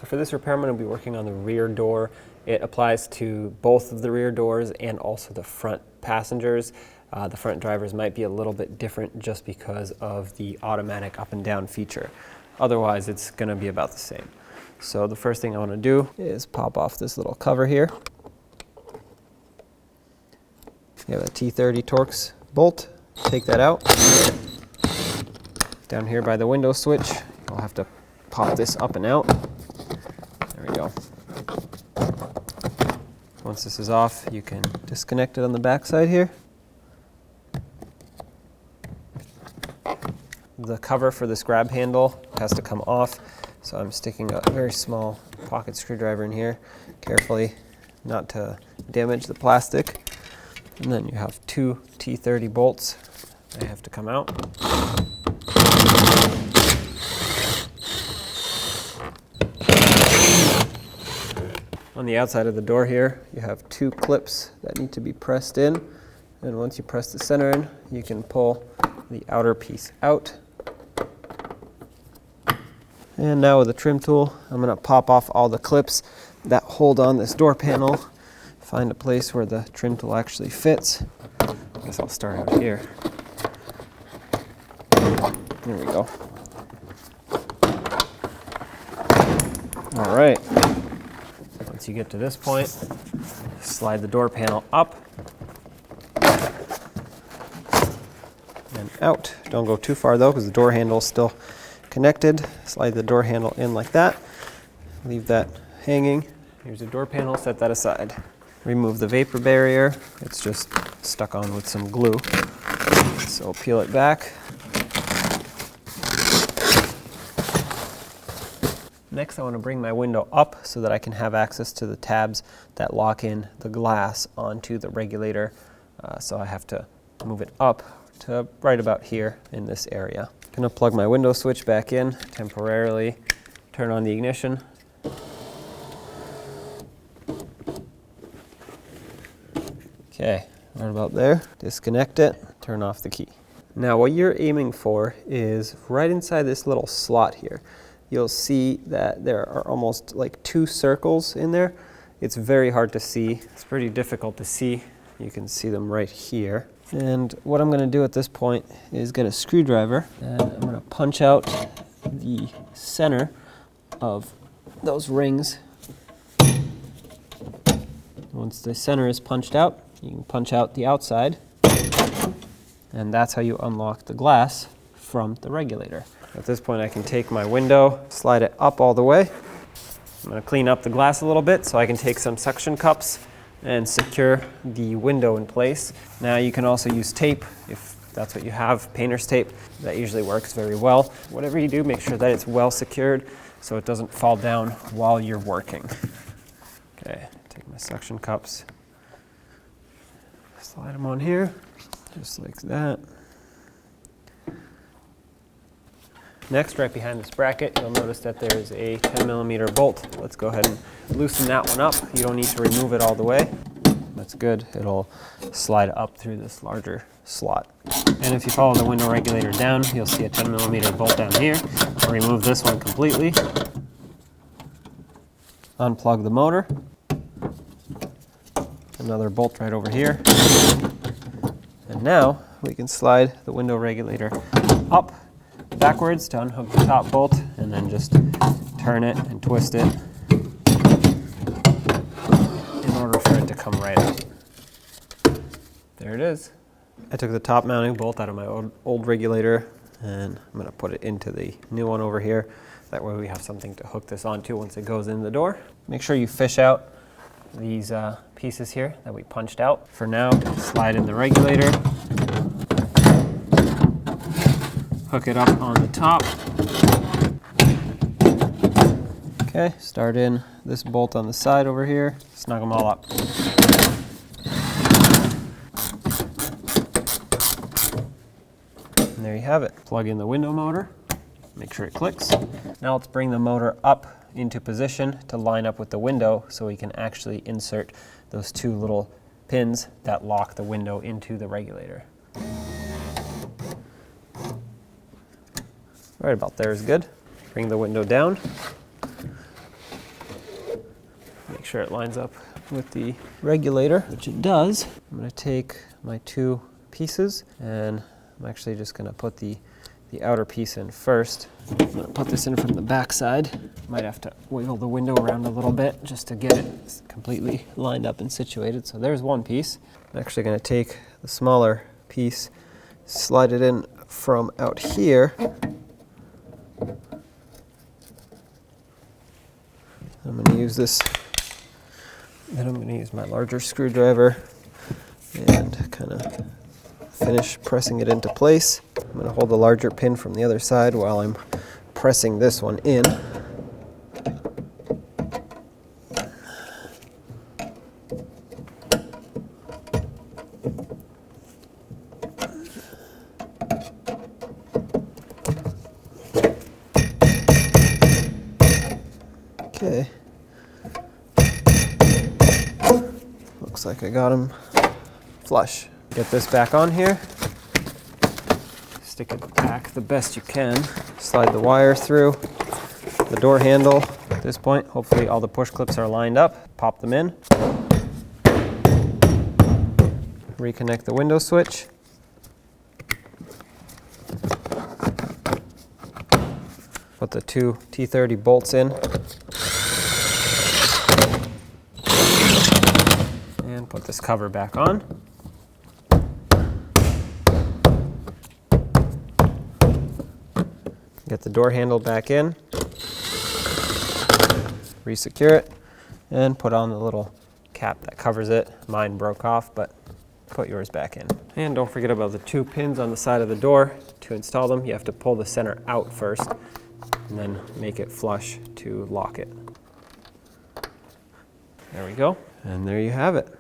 So for this repair, I'm going to be working on the rear door. It applies to both of the rear doors and also the front passengers. The front drivers might be a little bit different just because of the automatic up and down feature. Otherwise, it's going to be about the same. So the first thing I want to do is pop off this little cover here. You have a T30 Torx bolt. Take that out. Down here by the window switch, you'll have to pop this up and out. There we go. Once this is off, you can disconnect it on the back side here. The cover for this grab handle has to come off, so I'm sticking a very small pocket screwdriver in here, carefully not to damage the plastic. And then you have two T30 bolts. They have to come out. On the outside of the door here, you have two clips that need to be pressed in. And once you press the center in, you can pull the outer piece out. And now with a trim tool, I'm going to pop off all the clips that hold on this door panel. Find a place where the trim tool actually fits. I guess I'll start out here. There we go. All right. Once you get to this point, slide the door panel up and out. Don't go too far though, because the door handle is still connected. Slide the door handle in like that. Leave that hanging. Here's the door panel, set that aside. Remove the vapor barrier. It's just stuck on with some glue. So peel it back. Next, I want to bring my window up so that I can have access to the tabs that lock in the glass onto the regulator. So I have to move it up to right about here in this area. I'm going to plug my window switch back in temporarily, turn on the ignition. Okay, right about there. Disconnect it, turn off the key. Now what you're aiming for is right inside this little slot here. You'll see that there are almost like two circles in there. It's very hard to see. It's pretty difficult to see. You can see them right here. And what I'm going to do at this point is get a screwdriver and I'm going to punch out the center of those rings. Once the center is punched out, you can punch out the outside, and that's how you unlock the glass from the regulator. At this point, I can take my window, slide it up all the way. I'm going to clean up the glass a little bit so I can take some suction cups and secure the window in place. Now you can also use tape if that's what you have, painter's tape. That usually works very well. Whatever you do, make sure that it's well secured so it doesn't fall down while you're working. Okay, take my suction cups, slide them on here, just like that. Next, right behind this bracket, you'll notice that there's a 10mm bolt. Let's go ahead and loosen that one up. You don't need to remove it all the way. That's good. It'll slide up through this larger slot. And if you follow the window regulator down, you'll see a 10mm bolt down here. I'll remove this one completely. Unplug the motor. Another bolt right over here. And now we can slide the window regulator up backwards to unhook the top bolt and then just turn it and twist it in order for it to come right out. There it is. I took the top mounting bolt out of my old regulator and I'm going to put it into the new one over here. That way we have something to hook this onto once it goes in the door. Make sure you fish out these pieces here that we punched out. For now, slide in the regulator. Hook it up on the top. Okay, start in this bolt on the side over here. Snug them all up. And there you have it. Plug in the window motor. Make sure it clicks. Now let's bring the motor up into position to line up with the window so we can actually insert those two little pins that lock the window into the regulator. Right about there is good. Bring the window down. sure it lines up with the regulator, which it does. I'm going to take my two pieces, and I'm actually just going to put the outer piece in first. I'm going to put this in from the back side. Might have to wiggle the window around a little bit just to get it completely lined up and situated. So there's one piece. I'm actually going to take the smaller piece, slide it in from out here. I'm going to use this, then I'm going to use my larger screwdriver and kind of finish pressing it into place. I'm going to hold the larger pin from the other side while I'm pressing this one in. Okay. Looks like I got them flush. Get this back on here. Stick it back the best you can. Slide the wire through the door handle. At this point, hopefully all the push clips are lined up. Pop them in. Reconnect the window switch. Put the two T30 bolts in. And put this cover back on. Get the door handle back in, resecure it, and put on the little cap that covers it. Mine broke off, but put yours back in. And don't forget about the two pins on the side of the door. To install them, you have to pull the center out first, and then make it flush to lock it. There we go, and there you have it.